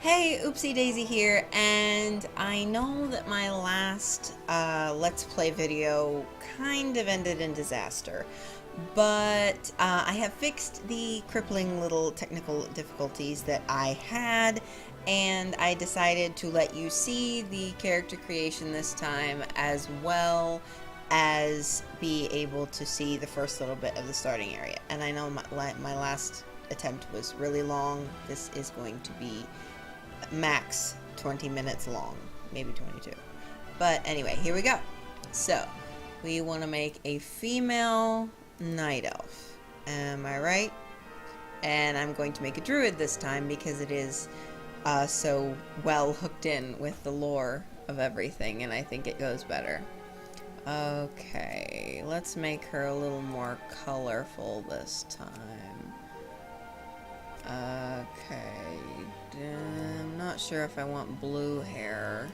Hey, Oopsy Daisy here, and I know that my last Let's Play video kind of ended in disaster, but I have fixed the crippling little technical difficulties that I had, and I decided to let you see the character creation this time, as well as be able to see the first little bit of the starting area. And I know my last attempt was really long. This is going to be max 20 minutes long, maybe 22. But anyway, here we go. So, we want to make a female night elf. Am I right? And I'm going to make a druid this time because it is so well hooked in with the lore of everything, and I think it goes better. Okay, let's make her a little more colorful this time. Okay, I'm not sure if I want blue hair.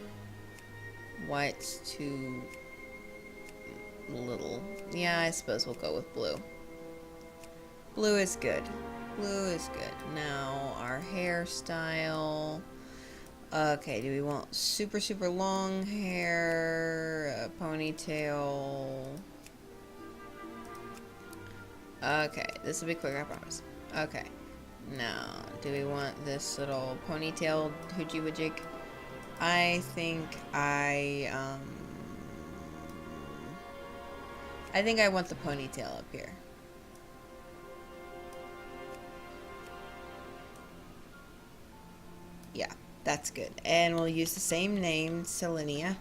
White's too little. Yeah, I suppose we'll go with blue. Blue is good. Blue is good. Now, our hairstyle. Okay, do we want super long hair? A ponytail? Okay, this will be quick, I promise. Okay. Now, do we want this little ponytail hoochie wajig? I think I want the ponytail up here. Yeah, that's good. And we'll use the same name, Saelinnia.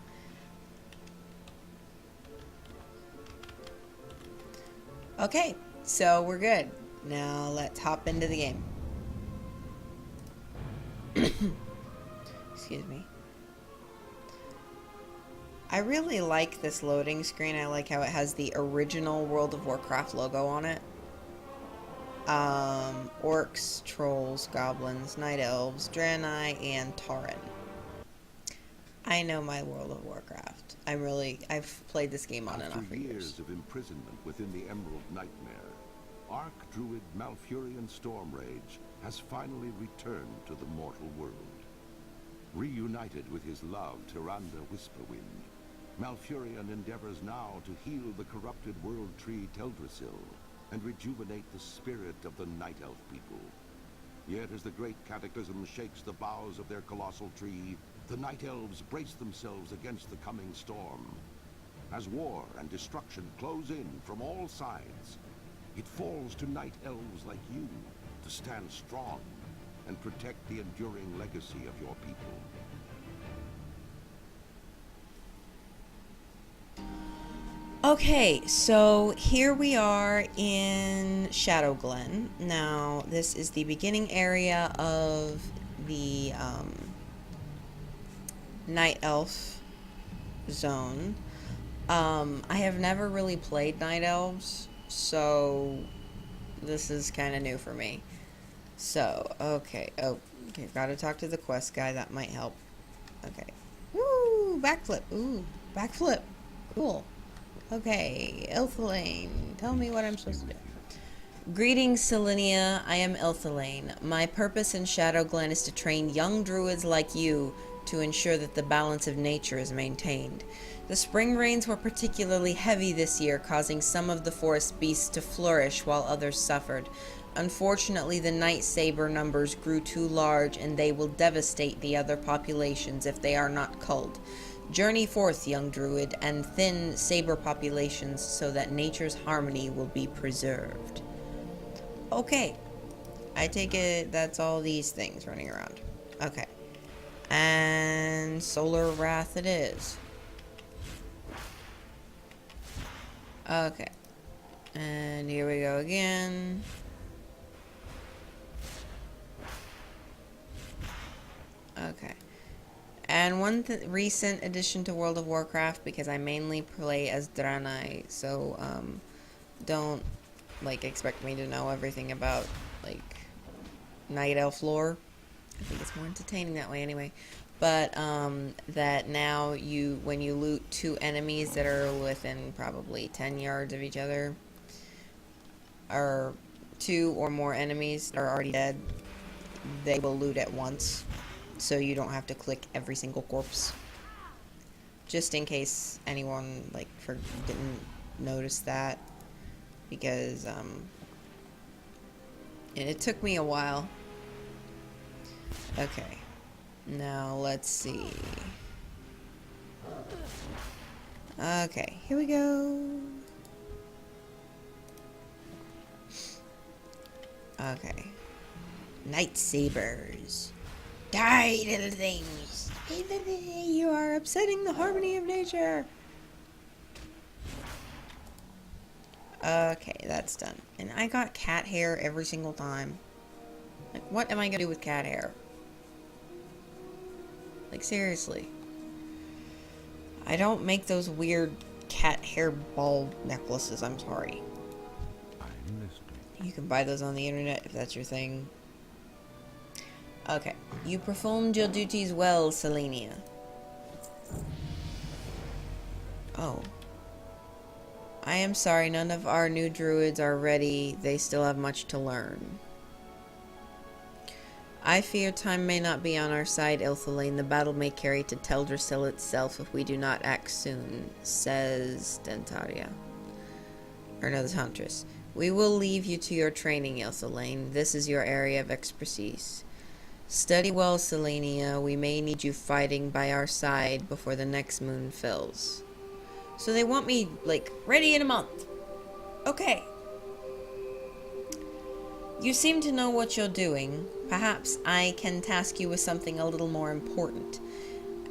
Okay, so we're good. Now let's hop into the game. Excuse me. I really like this loading screen. I like how it has the original World of Warcraft logo on it. Orcs, trolls, goblins, night elves, Draenei, and Tauren. I know my World of Warcraft. I've played this game on and off for years. After years of imprisonment within the Emerald Nightmare, Archdruid Malfurion Stormrage has finally returned to the mortal world. Reunited with his love, Tyrande Whisperwind, Malfurion endeavors now to heal the corrupted world tree Teldrassil and rejuvenate the spirit of the Night Elf people. Yet as the great cataclysm shakes the boughs of their colossal tree, the Night Elves brace themselves against the coming storm. As war and destruction close in from all sides, it falls to Night Elves like you to stand strong and protect the enduring legacy of your people. Okay, so here we are in Shadowglen. Now, this is the beginning area of the Night Elf zone. I have never really played Night Elves, so this is kind of new for me. So, okay. Oh, okay, gotta talk to the quest guy. That might help. Okay. Woo! Backflip. Ooh, backflip. Cool. Okay, Elthelaine, tell me what I'm supposed to do. Greetings, Saelinnia. I am Elthelaine. My purpose in Shadowglen is to train young druids like you to ensure that the balance of nature is maintained. The spring rains were particularly heavy this year, causing some of the forest beasts to flourish while others suffered. Unfortunately, the night saber numbers grew too large, and they will devastate the other populations if they are not culled. Journey forth, young druid, and thin saber populations so that nature's harmony will be preserved. Okay. I take it that's all these things running around. Okay. And Solar Wrath it is. Okay. And here we go again. Okay. And one recent addition to World of Warcraft, because I mainly play as Draenei, so don't expect me to know everything about Night Elf lore. I think it's more entertaining that way anyway. But that now when you loot two enemies that are within probably 10 yards of each other, or two or more enemies that are already dead, they will loot at once. so you don't have to click every single corpse. Just in case anyone like didn't notice that, because and it took me a while. Okay, now let's see. Okay, here we go. Okay. Night sabers. Die, little things. You are upsetting the harmony of nature. Okay, that's done. And I got cat hair every single time. Like, what am I gonna do with cat hair? Like, seriously. I don't make those weird cat hair ball necklaces, I'm sorry. You can buy those on the internet if that's your thing. Okay. You performed your duties well, Saelinnia. Oh. I am sorry, none of our new druids are ready. They still have much to learn. I fear time may not be on our side, Ilthalane. The battle may carry to Teldrassil itself if we do not act soon, says Dentaria. Or no, the Huntress. We will leave you to your training, Ilthalane. This is your area of expertise. Study well, Saelinnia. We may need you fighting by our side before the next moon fills. So they want me, like, ready in a month. Okay. You seem to know what you're doing. Perhaps I can task you with something a little more important.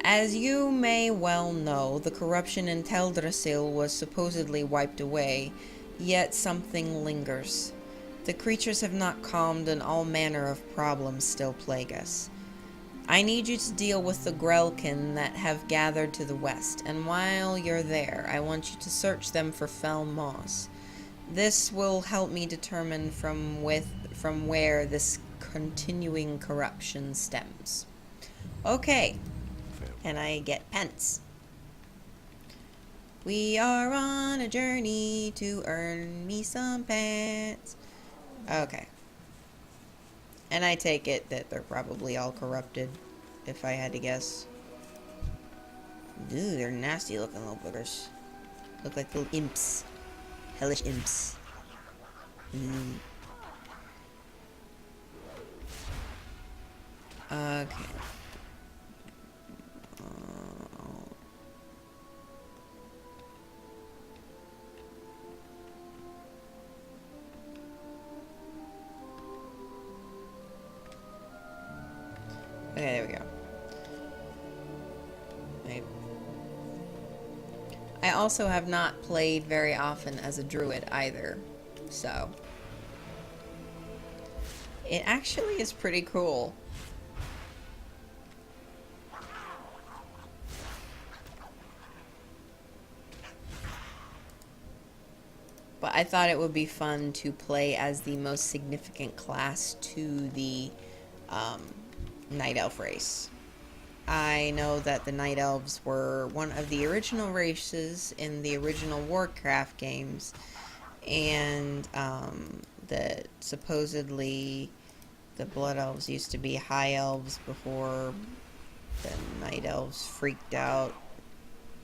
As you may well know, the corruption in Teldrassil was supposedly wiped away, yet something lingers. The creatures have not calmed and all manner of problems still plague us. I need you to deal with the Grelkin that have gathered to the west, and while you're there, I want you to search them for fell moss. This will help me determine from where this continuing corruption stems. Okay, and I get pence. We are on a journey to earn me some pence. Okay. And I take it that they're probably all corrupted, if I had to guess. Ooh, they're nasty looking little boogers. Look like little imps. Hellish imps. Okay. Okay, there we go. I also have not played very often as a druid either, so it actually is pretty cool. But I thought it would be fun to play as the most significant class to the Night Elf race. I know that the Night Elves were one of the original races in the original Warcraft games, and that supposedly the Blood Elves used to be High Elves before the Night Elves freaked out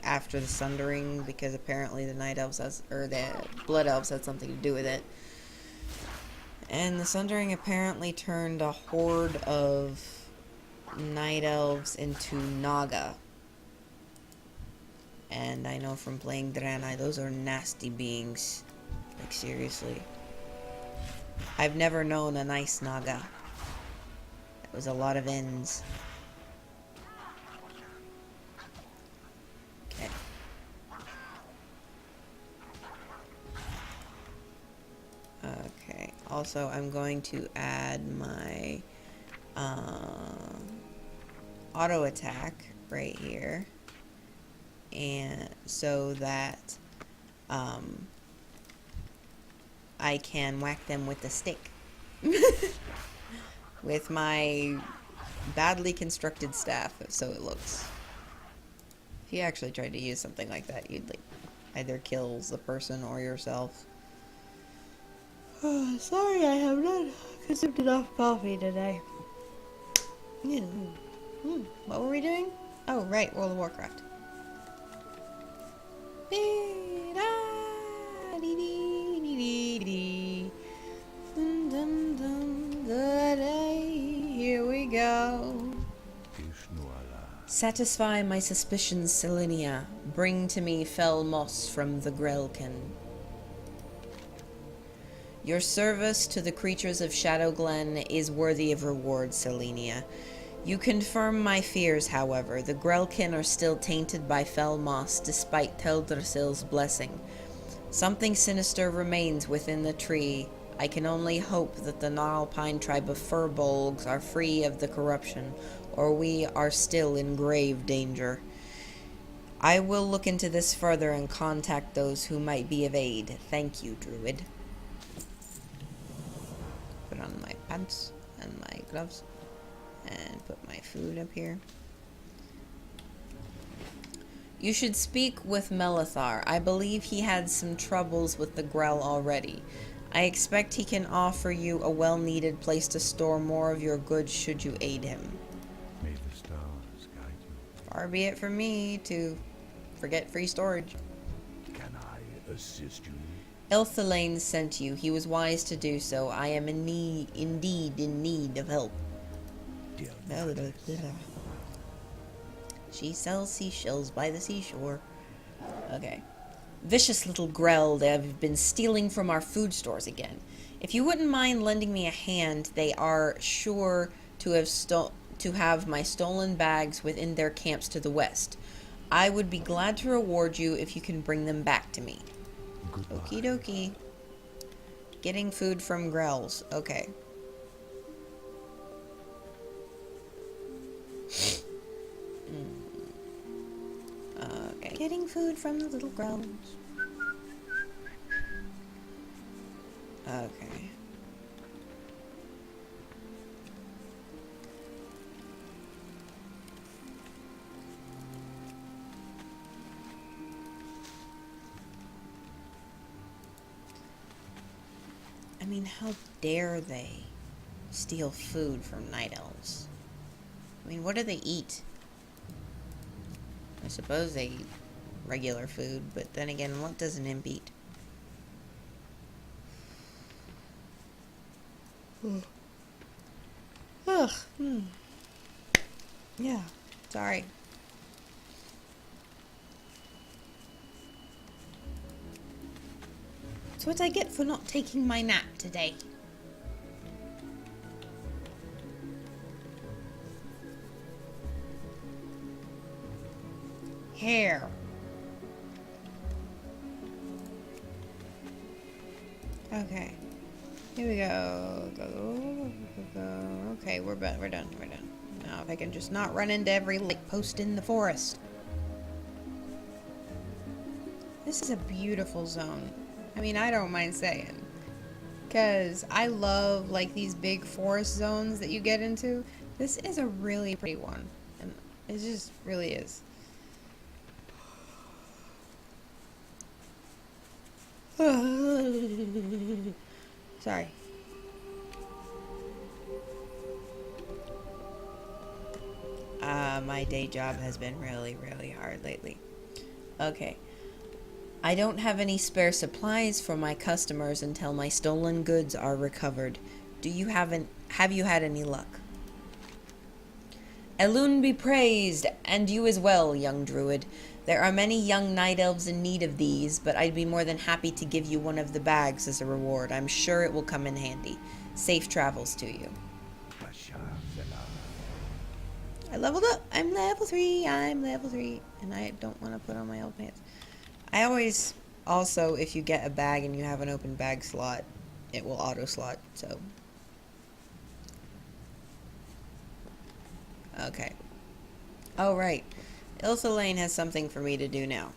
after the Sundering, because apparently the Night Elves the Blood Elves had something to do with it. And the Sundering apparently turned a horde of Night Elves into Naga. And I know from playing Draenei, those are nasty beings. Like, seriously. I've never known a nice Naga. It was a lot of ends. Okay. Okay. Also, I'm going to add my auto attack right here, and so that I can whack them with a stick with my badly constructed staff, so it looks. If you actually tried to use something like that, you'd like either kills the person or yourself. Oh, sorry, I have not consumed enough coffee today. What were we doing? Oh, right, World of Warcraft. Here we go. Satisfy my suspicions, Saelinnia. Bring to me fell moss from the Grelkin. Your service to the creatures of Shadowglen is worthy of reward, Saelinnia. You confirm my fears, however. The Grelkin are still tainted by fell moss, despite Teldrassil's blessing. Something sinister remains within the tree. I can only hope that the Gnarlpine tribe of Furbolgs are free of the corruption, or we are still in grave danger. I will look into this further and contact those who might be of aid. Thank you, Druid. Put on my pants and my gloves. And put my food up here. You should speak with Melithar. I believe he had some troubles with the Grell already. I expect he can offer you a well-needed place to store more of your goods should you aid him. May the stars guide you. Far be it from me to forget free storage. Can I assist you? Elthalain sent you. He was wise to do so. I am indeed in need of help. She sells seashells by the seashore. Okay. Vicious little Grell, they have been stealing from our food stores again. If you wouldn't mind lending me a hand, they are sure to have my stolen bags within their camps to the west. I would be glad to reward you if you can bring them back to me. Goodbye. Okie dokie. Getting food from Grells. Okay. Okay. Getting food from the little Grells. Okay. I mean, how dare they steal food from Night Elves? I mean, what do they eat? I suppose they eat regular food, but then again, what does an imp eat? Ugh. Yeah, sorry. That's what I get for not taking my nap today. Hair. Okay. Here we go. Go. Okay, we're done. We're done. Now, if I can just not run into every light post in the forest. This is a beautiful zone. I mean, I don't mind saying. Because I love, like, these big forest zones that you get into. This is a really pretty one. And it just really is. Sorry. My day job has been really, really hard lately. Okay. I don't have any spare supplies for my customers until my stolen goods are recovered. Have you had any luck? Elune be praised, and you as well, young druid. There are many young night elves in need of these, but I'd be more than happy to give you one of the bags as a reward. I'm sure it will come in handy. Safe travels to you. I leveled up. I'm level 3. And I don't want to put on my old pants. I always, also, if you get a bag and you have an open bag slot, it will auto slot, so. Okay. Oh, right. Elthalain has something for me to do now.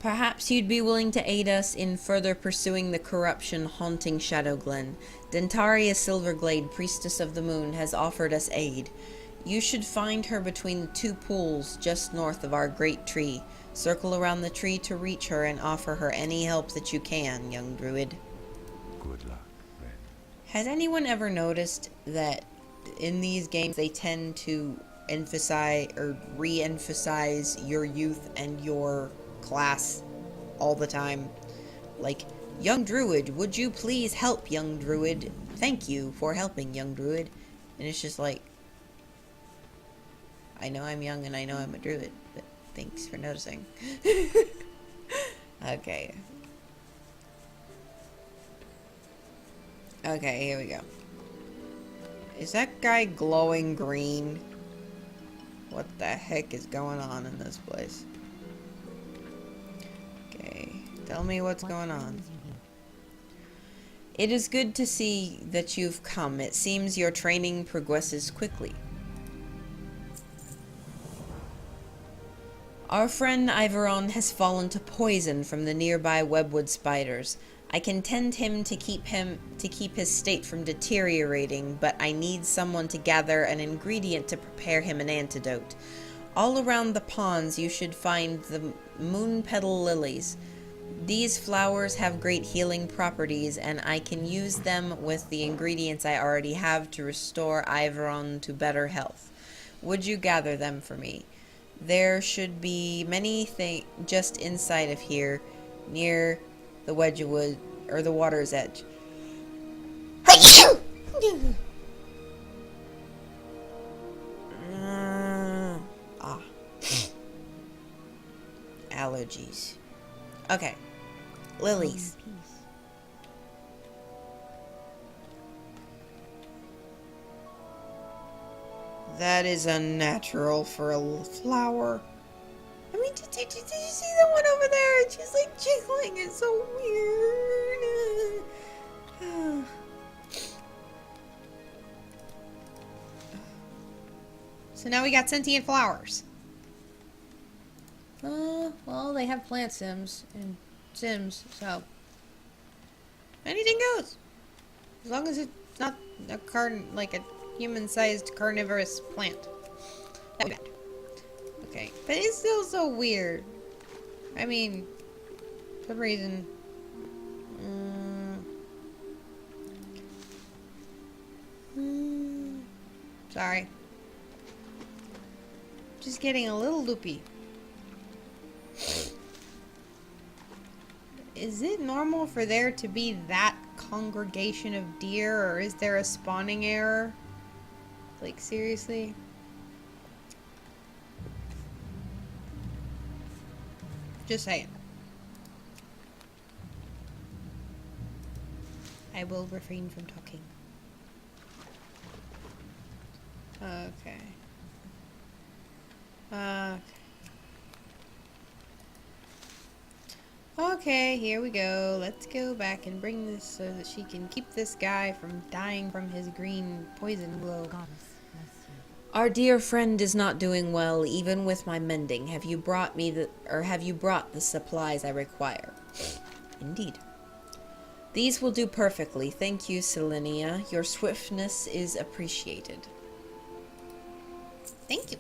Perhaps you'd be willing to aid us in further pursuing the corruption haunting Shadowglen. Dentaria Silverglade, Priestess of the Moon, has offered us aid. You should find her between the 2 pools just north of our great tree. Circle around the tree to reach her and offer her any help that you can, young druid. Good luck, then. Has anyone ever noticed that in these games they tend to emphasize or re-emphasize your youth and your class all the time? Like, young druid, would you please help, young druid? Thank you for helping, young druid. And it's just like, I know I'm young and I know I'm a druid, but thanks for noticing. Okay. Okay, here we go. Is that guy glowing green? What the heck is going on in this place? Okay, tell me what's going on. It is good to see that you've come. It seems your training progresses quickly. Our friend Iveron has fallen to poison from the nearby webwood spiders. I can tend him to keep his state from deteriorating, but I need someone to gather an ingredient to prepare him an antidote. All around the ponds you should find the moon petal lilies. These flowers have great healing properties, and I can use them with the ingredients I already have to restore Iveron to better health. Would you gather them for me? There should be many things just inside of here, near the Wedgewood, or the water's edge. Allergies. Okay. Lilies. That is unnatural for a flower. I mean, did you see the one over there? It's just like jiggling. It's so weird. So now we got sentient flowers. Well, they have plant sims and sims, so anything goes. As long as it's not a like a human-sized carnivorous plant. That would be bad. Okay, but it's still so weird. I mean, for some reason. Sorry. Just getting a little loopy. Is it normal for there to be that congregation of deer, or is there a spawning error? Like, seriously? Just saying. I will refrain from talking. Okay. Okay, here we go. Let's go back and bring this so that she can keep this guy from dying from his green poison glow. Our dear friend is not doing well, even with my mending. Have you brought the supplies I require? Indeed. These will do perfectly. Thank you, Saelinnia. Your swiftness is appreciated. Thank you.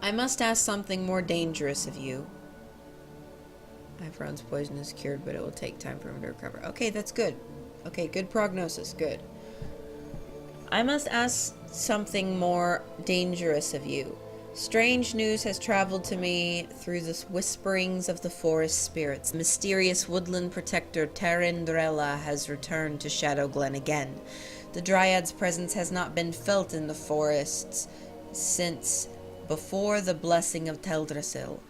I must ask something more dangerous of you. Iveron's poison is cured, but it will take time for him to recover. Okay, that's good. Okay, good prognosis. Good. I must ask something more dangerous of you. Strange news has traveled to me through the whisperings of the forest spirits. Mysterious woodland protector Tarindrella has returned to Shadowglen again. The Dryad's presence has not been felt in the forests since before the blessing of Teldrassil.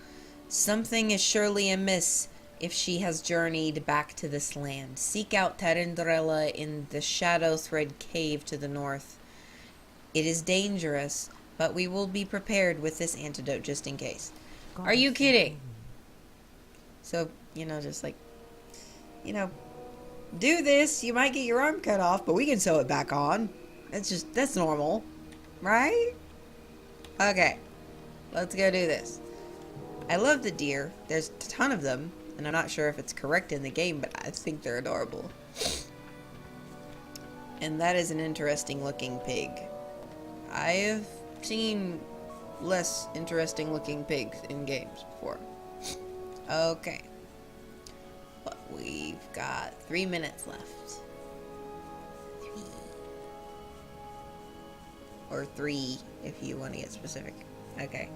Something is surely amiss if she has journeyed back to this land. Seek out Tarindrella in the Shadow Thread Cave to the north. It is dangerous, but we will be prepared with this antidote just in case. Are you kidding? So, just like, do this, you might get your arm cut off, but we can sew it back on. That's normal, right? Okay, let's go do this. I love the deer. There's a ton of them, and I'm not sure if it's correct in the game, but I think they're adorable. And that is an interesting looking pig. I've seen less interesting looking pigs in games before. Okay. we've got 3 minutes left. 3. Or 3, if you want to get specific. Okay.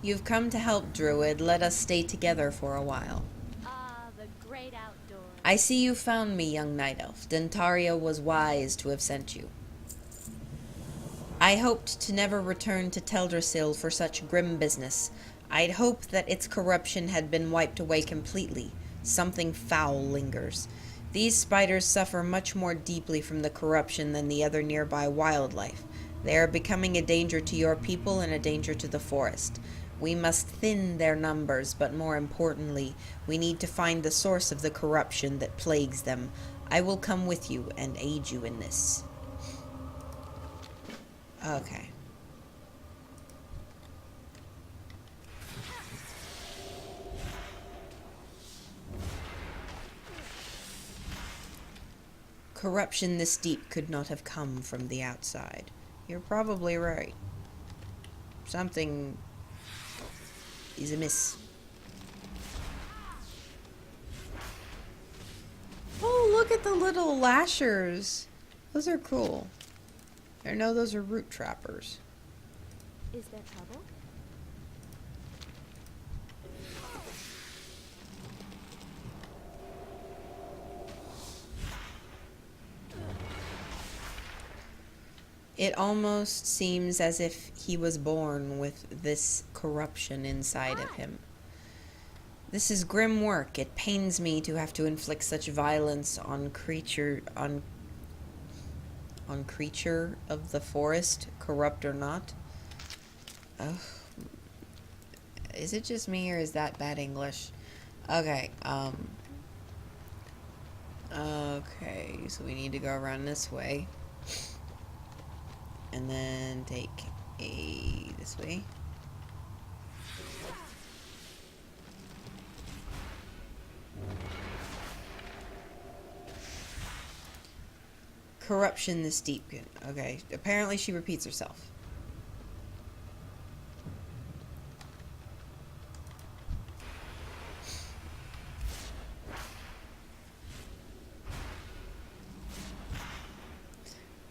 You've come to help, Druid. Let us stay together for a while. Ah, the great outdoors. I see you found me, young Night Elf. Dentaria was wise to have sent you. I hoped to never return to Teldrassil for such grim business. I'd hoped that its corruption had been wiped away completely. Something foul lingers. These spiders suffer much more deeply from the corruption than the other nearby wildlife. They are becoming a danger to your people and a danger to the forest. We must thin their numbers, but more importantly, we need to find the source of the corruption that plagues them. I will come with you and aid you in this. Okay. Corruption this deep could not have come from the outside. You're probably right. Something is amiss. Oh, look at the little lashers. Those are cool. Or no, those are root trappers. Is there trouble? It almost seems as if he was born with this corruption inside of him. This is grim work. It pains me to have to inflict such violence on creature of the forest, corrupt or not. Oh. Is it just me or is that bad English? Okay, okay, so we need to go around this way. And then take this way. Corruption this deep. Okay, apparently she repeats herself.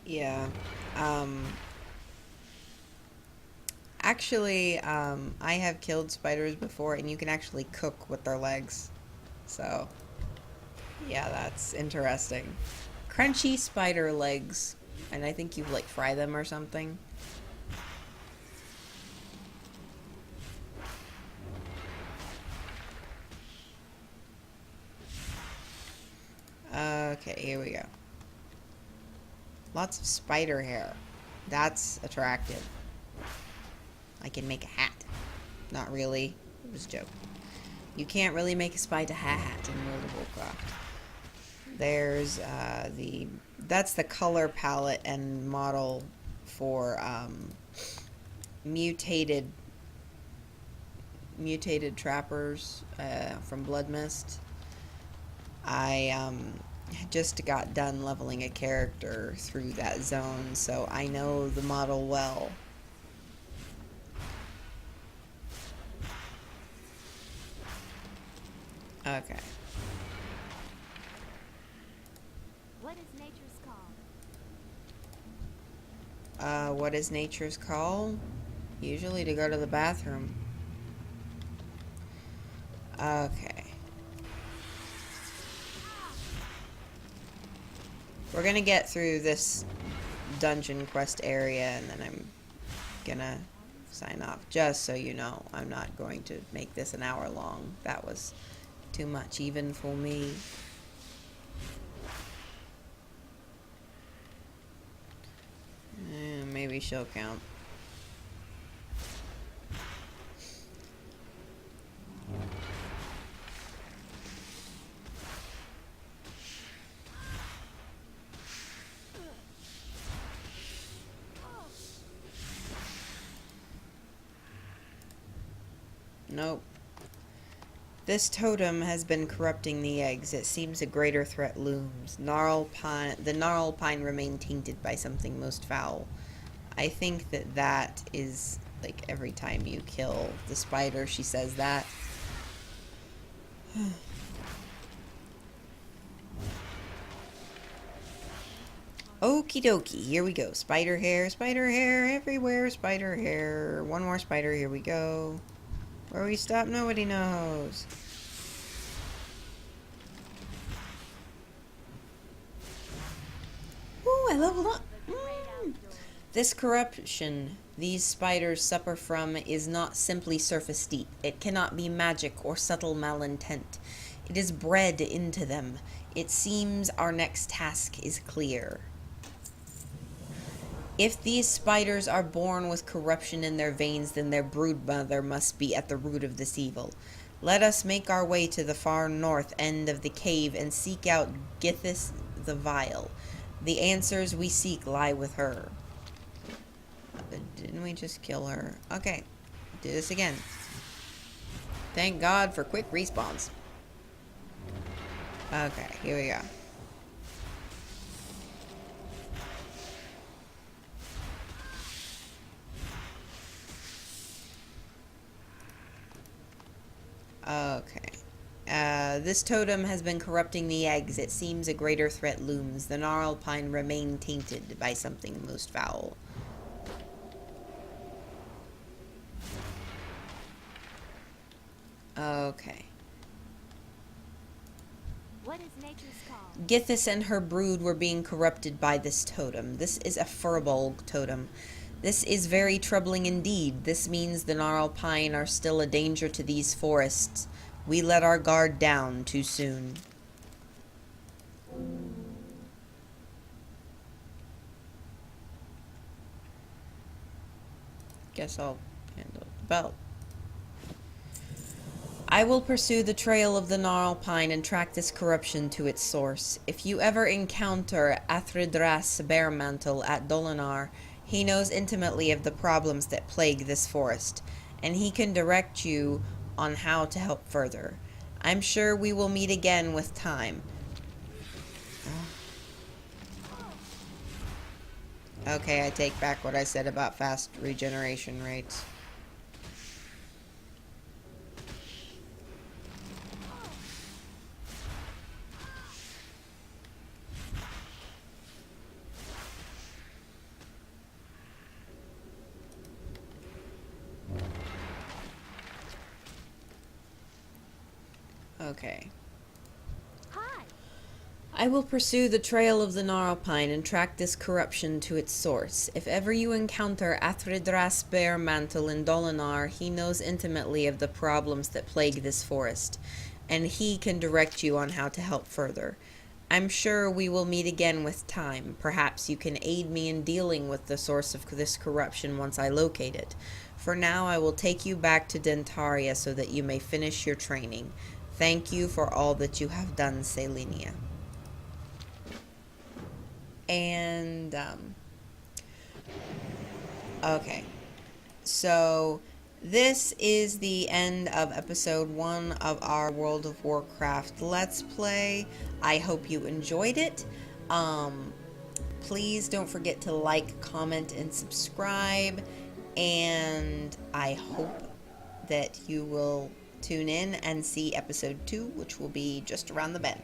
Yeah. Actually, I have killed spiders before, and you can actually cook with their legs. So, yeah, that's interesting. Crunchy spider legs. And I think you, like, fry them or something. Okay, here we go. Lots of spider hair. That's attractive. I can make a hat. Not really. It was a joke. You can't really make a spider hat in World of Warcraft. There's that's the color palette and model for mutated trappers from Blood Mist. I just got done leveling a character through that zone, so I know the model well. Okay. What is nature's call? What is nature's call? Usually to go to the bathroom. Okay. We're gonna get through this dungeon quest area and then I'm gonna sign off. Just so you know, I'm not going to make this an hour long. That was too much even for me. Maybe she'll count. Nope. This totem has been corrupting the eggs. It seems a greater threat looms. The gnarl pine remain tainted by something most foul. I think that is like every time you kill the spider, she says that. Okie dokie, here we go. Spider hair everywhere, spider hair. One more spider, here we go. Where we stop, nobody knows. Ooh, I leveled up. This corruption these spiders suffer from is not simply surface deep. It cannot be magic or subtle malintent. It is bred into them. It seems our next task is clear. If these spiders are born with corruption in their veins, then their brood mother must be at the root of this evil. Let us make our way to the far north end of the cave and seek out Githis the Vile. The answers we seek lie with her. Didn't we just kill her? Okay, do this again. Thank God for quick respawns. Okay, here we go. Okay. This totem has been corrupting the eggs. It seems a greater threat looms. The gnarl pine remain tainted by something most foul. Okay. What is nature's call? Githis and her brood were being corrupted by this totem. This is a furbolg totem. This is very troubling indeed. This means the gnarl pine are still a danger to these forests. We let our guard down too soon. Guess I'll handle the belt. I will pursue the trail of the gnarl pine and track this corruption to its source. If you ever encounter Athridras Bearmantle at Dolinar, he knows intimately of the problems that plague this forest, and he can direct you on how to help further. I'm sure we will meet again with time. Okay, I take back what I said about fast regeneration rates. Okay. Hi. I will pursue the trail of the gnarl pine and track this corruption to its source. If ever you encounter Athridras Bearmantle in Dolinar, he knows intimately of the problems that plague this forest, and he can direct you on how to help further. I'm sure we will meet again with time. Perhaps you can aid me in dealing with the source of this corruption once I locate it. For now, I will take you back to Dentaria so that you may finish your training. Thank you for all that you have done, Saelinnia. And, okay. So, this is the end of episode 1 of our World of Warcraft Let's Play. I hope you enjoyed it. Please don't forget to like, comment, and subscribe. And I hope that you will tune in and see episode 2, which will be just around the bend.